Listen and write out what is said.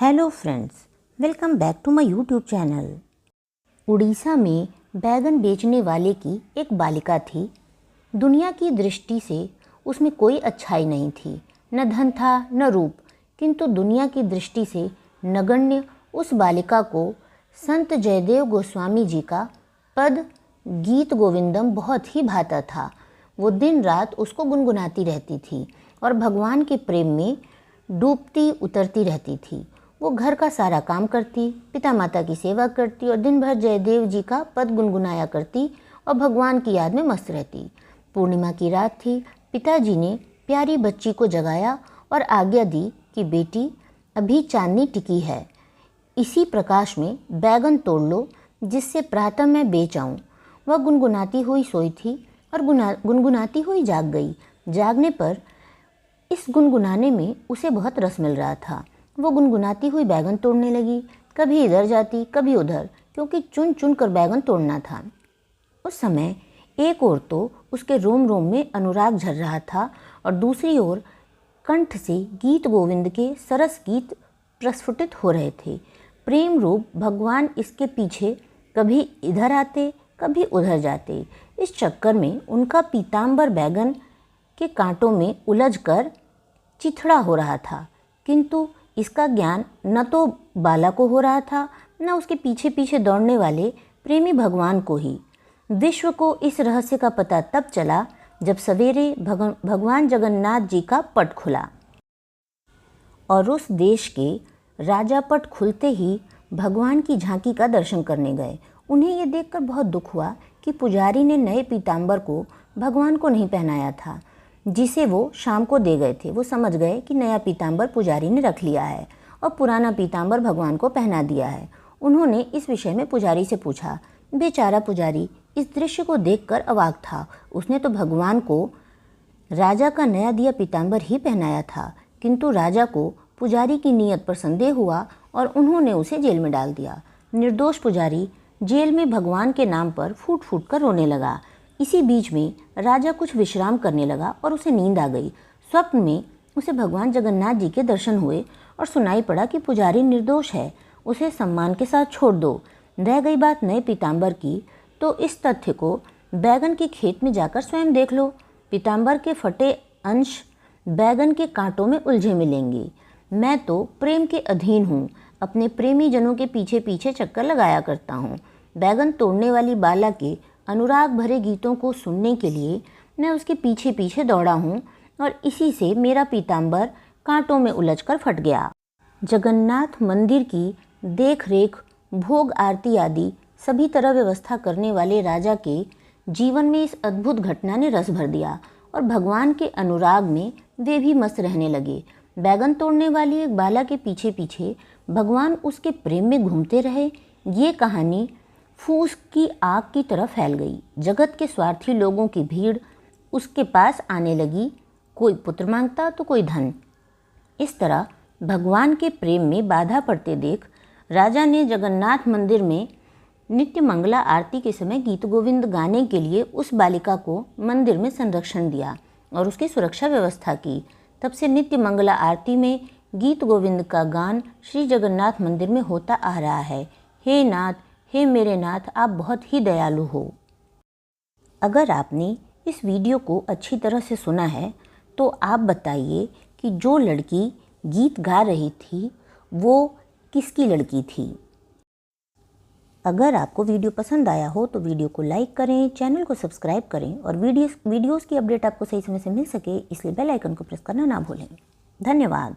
Hello friends, welcome back to my YouTube channel. Odisha में बैगन बेचने वाले की एक बालिका थी। दुनिया की दृष्टि से उसमें कोई अच्छाई नहीं थी, न धन था न रूप, किंतु दुनिया की दृष्टि से नगण्य उस बालिका को संत जयदेव गोस्वामी जी का पद गीत गोविंदम बहुत ही भाता था। वो दिन रात उसको गुनगुनाती रहती थी और भगवान के प्रेम में डूबती उतरती रहती थी। वो घर का सारा काम करती, पिता माता की सेवा करती और दिन भर जयदेव जी का पद गुनगुनाया करती और भगवान की याद में मस्त रहती। पूर्णिमा की रात थी। पिताजी ने प्यारी बच्ची को जगाया और आज्ञा दी कि बेटी, अभी चांदनी टिकी है, इसी प्रकाश में बैगन तोड़ लो जिससे प्रातः मैं बेच आऊँ। वह गुनगुनाती हुई सोई थी और गुनगुनाती हुई जाग गई। जागने पर इस गुनगुनाने में उसे बहुत रस मिल रहा था। वो गुनगुनाती हुई बैगन तोड़ने लगी, कभी इधर जाती कभी उधर, क्योंकि चुन चुन कर बैगन तोड़ना था। उस समय एक ओर तो उसके रोम रोम में अनुराग झर रहा था और दूसरी ओर कंठ से गीत गोविंद के सरस गीत प्रस्फुटित हो रहे थे। प्रेम रूप भगवान इसके पीछे कभी इधर आते कभी उधर जाते। इस चक्कर में उनका पीताम्बर बैगन के कांटों में उलझकर चिथड़ा हो रहा था, किंतु इसका ज्ञान न तो बाला को हो रहा था न उसके पीछे पीछे दौड़ने वाले प्रेमी भगवान को ही। विश्व को इस रहस्य का पता तब चला जब सवेरे भगवान जगन्नाथ जी का पट खुला और उस देश के राजा पट खुलते ही भगवान की झांकी का दर्शन करने गए। उन्हें ये देखकर बहुत दुख हुआ कि पुजारी ने नए पीताम्बर को भगवान को नहीं पहनाया था, जिसे वो शाम को दे गए थे। वो समझ गए कि नया पीताम्बर पुजारी ने रख लिया है और पुराना पीताम्बर भगवान को पहना दिया है। उन्होंने इस विषय में पुजारी से पूछा। बेचारा पुजारी इस दृश्य को देखकर अवाक था। उसने तो भगवान को राजा का नया दिया पीताम्बर ही पहनाया था, किंतु राजा को पुजारी की नीयत पर संदेह हुआ और उन्होंने उसे जेल में डाल दिया। निर्दोष पुजारी जेल में भगवान के नाम पर फूट फूट कर रोने लगा। इसी बीच में राजा कुछ विश्राम करने लगा और उसे नींद आ गई। स्वप्न में उसे भगवान जगन्नाथ जी के दर्शन हुए और सुनाई पड़ा कि पुजारी निर्दोष है, उसे सम्मान के साथ छोड़ दो। रह गई बात नए पीताम्बर की, तो इस तथ्य को बैगन के खेत में जाकर स्वयं देख लो। पीताम्बर के फटे अंश बैगन के कांटों में उलझे मिलेंगे। मैं तो प्रेम के अधीन हूँ, अपने प्रेमी जनों के पीछे पीछे चक्कर लगाया करता हूँ। बैगन तोड़ने वाली बाला के अनुराग भरे गीतों को सुनने के लिए मैं उसके पीछे पीछे दौड़ा हूँ और इसी से मेरा पीताम्बर कांटों में उलझकर फट गया। जगन्नाथ मंदिर की देख रेख, भोग आरती आदि सभी तरह व्यवस्था करने वाले राजा के जीवन में इस अद्भुत घटना ने रस भर दिया और भगवान के अनुराग में वे भी मस्त रहने लगे। बैगन तोड़ने वाली एक बाला के पीछे पीछे भगवान उसके प्रेम में घूमते रहे। ये कहानी फूस की आग की तरह फैल गई। जगत के स्वार्थी लोगों की भीड़ उसके पास आने लगी, कोई पुत्र मांगता तो कोई धन। इस तरह भगवान के प्रेम में बाधा पड़ते देख राजा ने जगन्नाथ मंदिर में नित्य मंगला आरती के समय गीत गोविंद गाने के लिए उस बालिका को मंदिर में संरक्षण दिया और उसकी सुरक्षा व्यवस्था की। तब से नित्य मंगला आरती में गीत गोविंद का गान श्री जगन्नाथ मंदिर में होता आ रहा है। हे नाथ, हे मेरे नाथ, आप बहुत ही दयालु हो। अगर आपने इस वीडियो को अच्छी तरह से सुना है तो आप बताइए कि जो लड़की गीत गा रही थी वो किसकी लड़की थी। अगर आपको वीडियो पसंद आया हो तो वीडियो को लाइक करें, चैनल को सब्सक्राइब करें और वीडियोस की अपडेट आपको सही समय से मिल सके इसलिए बेल आइकन को प्रेस करना ना भूलें। धन्यवाद।